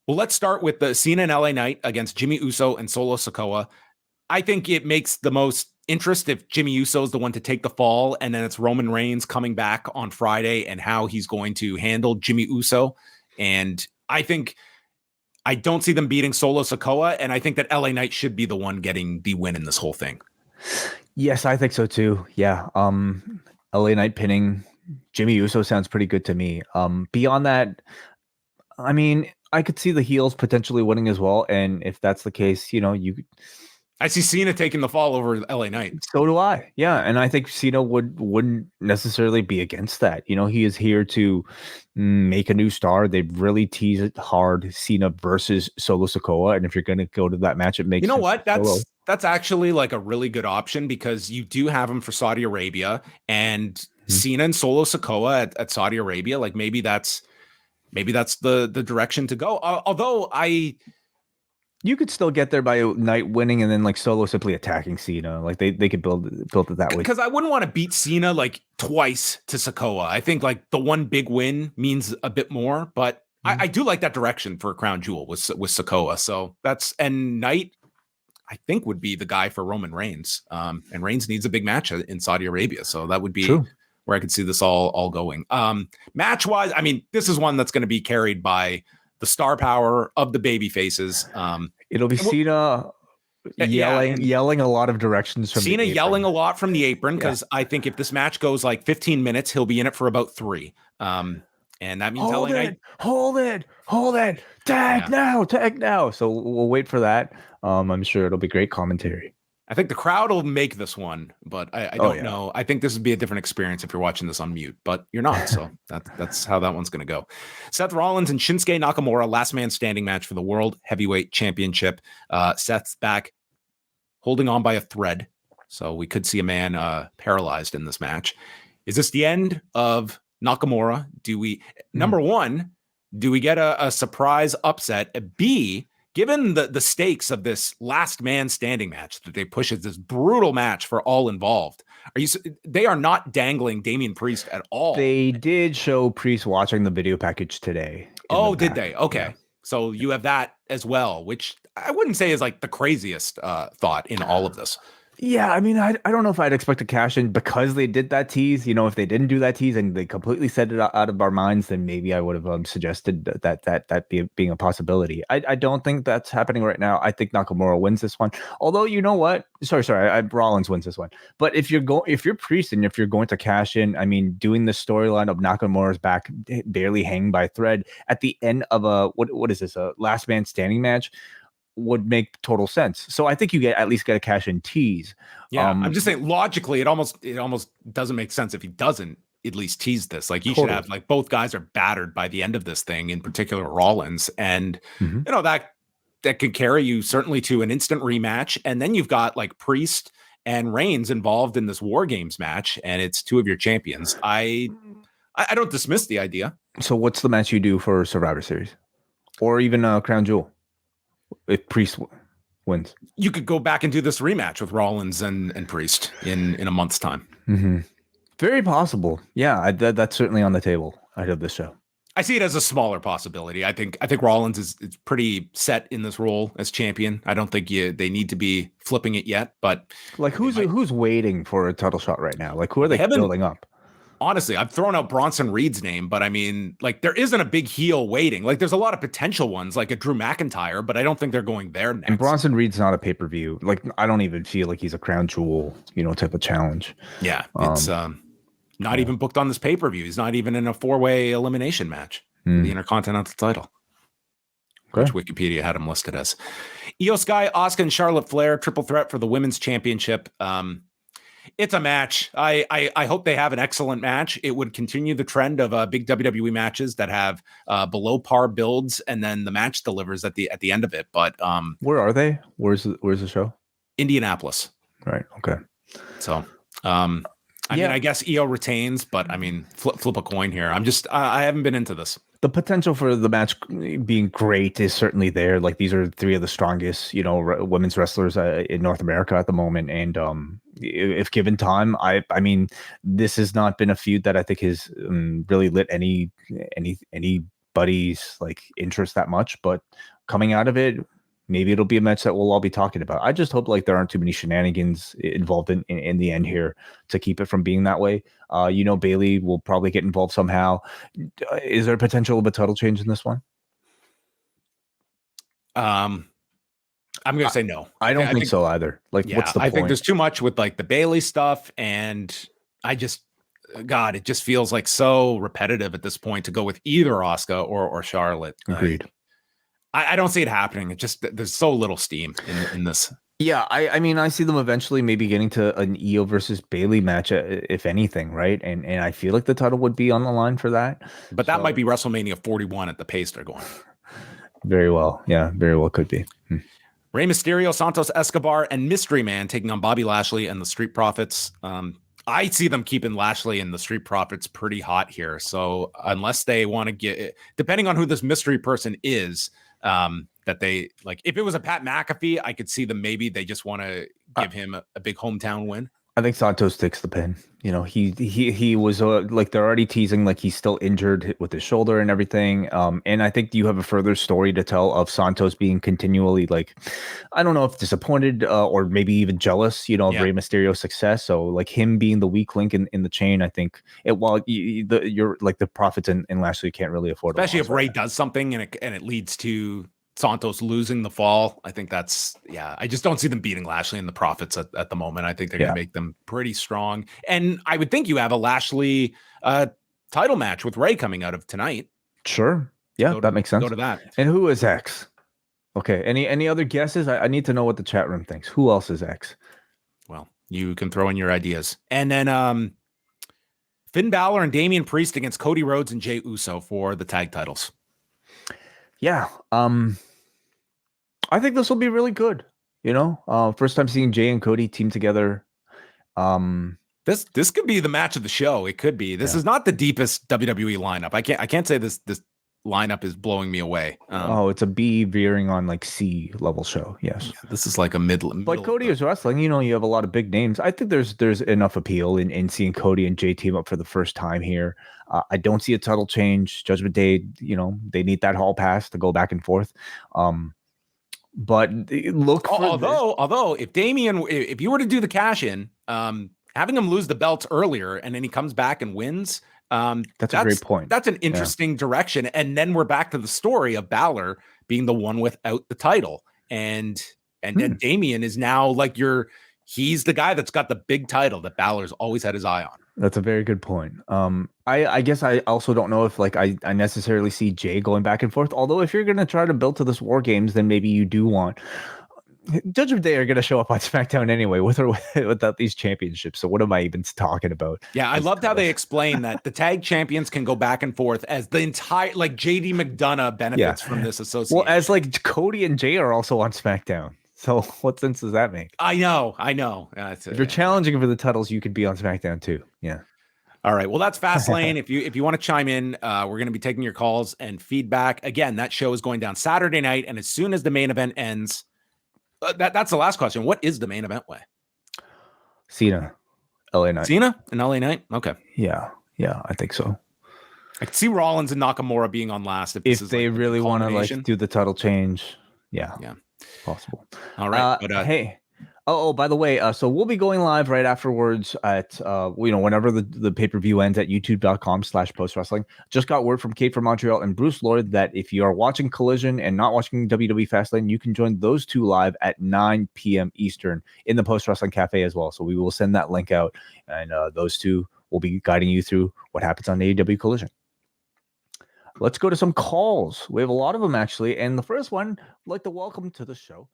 Well, let's start with the Cena and LA Knight against Jimmy Uso and Solo Sikoa. I think it makes the most interest if Jimmy Uso is the one to take the fall, and then it's Roman Reigns coming back on Friday and how he's going to handle Jimmy Uso. And I don't see them beating Solo Sikoa, and I think that LA Knight should be the one getting the win in this whole thing. Yes, I think so too. Yeah. LA Knight pinning Jimmy Uso sounds pretty good to me. Beyond that, I mean, I could see the heels potentially winning as well. And if that's the case, I see Cena taking the fall over LA Knight. So do I. Yeah, and I think Cena wouldn't necessarily be against that. He is here to make a new star. They really tease it hard, Cena versus Solo Sikoa, and if you're going to go to that match, it makes you know what that's actually like a really good option because you do have him for Saudi Arabia and Cena and Solo Sikoa at Saudi Arabia. Like maybe that's the direction to go. Although you could still get there by Knight winning and then like Solo simply attacking Cena. Like they could build it that way. Because I wouldn't want to beat Cena like twice to Sikoa. I think like the one big win means a bit more, but I do like that direction for a crown jewel with Sikoa. So and Knight, I think, would be the guy for Roman Reigns. And Reigns needs a big match in Saudi Arabia. So that would be where I could see this all going. Match wise, I mean, this is one that's going to be carried by the star power of the baby faces. It'll be Cena yelling a lot of directions from Cena yelling a lot from the apron because I think if this match goes like 15 minutes, he'll be in it for about 3. And that means hold it, tag now. So we'll wait for that. I'm sure it'll be great commentary. I think the crowd will make this one, but I don't know. I think this would be a different experience if you're watching this on mute, but you're not. So that's how that one's going to go. Seth Rollins and Shinsuke Nakamura, last man standing match for the World Heavyweight Championship. Seth's back holding on by a thread. So we could see a man paralyzed in this match. Is this the end of Nakamura? Number one, do we get a surprise upset? B, given the stakes of this last man standing match that they push as this brutal match for all involved, they are not dangling Damian Priest at all. They did show Priest watching the video package today. Oh, did they? Okay. Yeah. So you have that as well, which I wouldn't say is like the craziest thought in all of this. Yeah, I mean, I don't know if I'd expect a cash in because they did that tease. If they didn't do that tease and they completely set it out of our minds, then maybe I would have suggested that being a possibility. I don't think that's happening right now. I think Nakamura wins this one. Although, you know what? Sorry, Rollins wins this one. But if you're Priest and if you're going to cash in, I mean, doing the storyline of Nakamura's back barely hanging by a thread at the end of what is this, a last man standing match, would make total sense. So I think you at least get a cash in tease. Yeah, I'm just saying logically, it almost doesn't make sense if he doesn't at least tease this. Like should have like both guys are battered by the end of this thing, in particular Rollins, and that can carry you certainly to an instant rematch. And then you've got like Priest and Reigns involved in this War Games match, and it's 2 of your champions. I don't dismiss the idea. So what's the match you do for Survivor Series, or even Crown Jewel? If Priest wins, you could go back and do this rematch with Rollins and Priest in a month's time. Very possible. Yeah, that's certainly on the table ahead of this show. I see it as a smaller possibility. I think Rollins is pretty set in this role as champion. I don't think they need to be flipping it yet. But like, who's waiting for a title shot right now? Like, who are they building up? Honestly, I've thrown out Bronson Reed's name, but I mean, like, there isn't a big heel waiting. Like, there's a lot of potential ones, like a Drew McIntyre, but I don't think they're going there next. And Bronson Reed's not a pay-per-view. Like, I don't even feel like he's a crown jewel, type of challenge. Yeah, it's not even booked on this pay-per-view. He's not even in a 4-way elimination match for the Intercontinental title, which Wikipedia had him listed as. Io Sky, Asuka, and Charlotte Flair, triple threat for the women's championship. It's a match. I hope they have an excellent match. It would continue the trend of big WWE matches that have below par builds, and then the match delivers at the end of it. But where are they? Where's the show? Indianapolis. Right. Okay. So I mean, I guess Io retains, but I mean, flip a coin here. I haven't been into this. The potential for the match being great is certainly there. Like, these are 3 of the strongest, women's wrestlers in North America at the moment. And if given time, I mean, this has not been a feud that I think has really lit any anybody's like interest that much, but coming out of it, maybe it'll be a match that we'll all be talking about. I just hope like there aren't too many shenanigans involved in the end here to keep it from being that way. Bailey will probably get involved somehow. Is there potential of a title change in this one? I'm gonna say no. I don't think so either. Like, what's the point? I think there's too much with like the Bailey stuff, and it just feels like so repetitive at this point to go with either Asuka or Charlotte. Agreed. I don't see it happening. It just, there's so little steam in this. Yeah, I mean, I see them eventually maybe getting to an Io versus Bailey match, if anything, right? And I feel like the title would be on the line for that. But that might be WrestleMania 41 at the pace they're going. Very well. Yeah, very well could be. Rey Mysterio, Santos Escobar, and Mystery Man taking on Bobby Lashley and the Street Profits. I see them keeping Lashley and the Street Profits pretty hot here. So unless they want to get, depending on who this mystery person is, that they like, if it was a Pat McAfee, I could see them maybe they just want to give him a big hometown win. I think Santos takes the pin. He was like, they're already teasing like he's still injured with his shoulder and everything. And I think you have a further story to tell of Santos being continually like, I don't know if disappointed or maybe even jealous, of Rey Mysterio's success. So like him being the weak link in the chain, I think you're like the Profits and Lashley can't really afford, especially if Rey does something and it leads to Santos losing the fall. I think I just don't see them beating Lashley and the Profits at the moment. I think they're going to make them pretty strong. And I would think you have a Lashley title match with Rey coming out of tonight. Sure. Yeah, that makes sense. Go to that. And who is X? Okay. Any other guesses? I need to know what the chat room thinks. Who else is X? Well, you can throw in your ideas. And then Finn Balor and Damian Priest against Cody Rhodes and Jey Uso for the tag titles. Yeah. I think this will be really good. First time seeing Jey and Cody team together. This could be the match of the show. It could be. This is not the deepest WWE lineup. I can't say this lineup is blowing me away. It's a B veering on like C level show. Yes. Yeah, this is like a middle. But Cody is wrestling. You have a lot of big names. I think there's enough appeal in seeing Cody and Jey team up for the first time here. I don't see a title change. Judgment Day, they need that hall pass to go back and forth. But look. Although if Damian, if you were to do the cash in, having him lose the belts earlier and then he comes back and wins. That's a great point. That's an interesting direction. And then we're back to the story of Balor being the one without the title. And then Damian is now like he's the guy that's got the big title that Balor's always had his eye on. That's a very good point. I guess I also don't know if like I necessarily see Jey going back and forth. Although if you're going to try to build to this War Games, then maybe you do want Judgment Day are going to show up on SmackDown anyway, with or without these championships. So what am I even talking about? Yeah, I loved how they explained that the tag champions can go back and forth as the entire, like JD McDonough benefits from this association. Well, as like Cody and Jey are also on SmackDown. So what sense does that make? I know. If you're challenging for the titles, you could be on SmackDown too. Yeah. All right. Well, that's Fastlane. If you want to chime in, we're going to be taking your calls and feedback. Again, that show is going down Saturday night, and as soon as the main event ends. That's the last question. What is the main event way? Cena, LA Knight. Cena and LA Knight? Okay. Yeah, I think so. I could see Rollins and Nakamura being on last if they really want to like do the title change. Yeah, possible. All right. Hey. Oh, by the way, so we'll be going live right afterwards at, whenever the pay-per-view ends at youtube.com/postwrestling. Just got word from Kate from Montreal and Bruce Lloyd that if you are watching Collision and not watching WWE Fastlane, you can join those two live at 9 p.m. Eastern in the Post Wrestling Cafe as well. So we will send that link out, and those two will be guiding you through what happens on AEW Collision. Let's go to some calls. We have a lot of them, actually. And the first one, I'd like to welcome to the show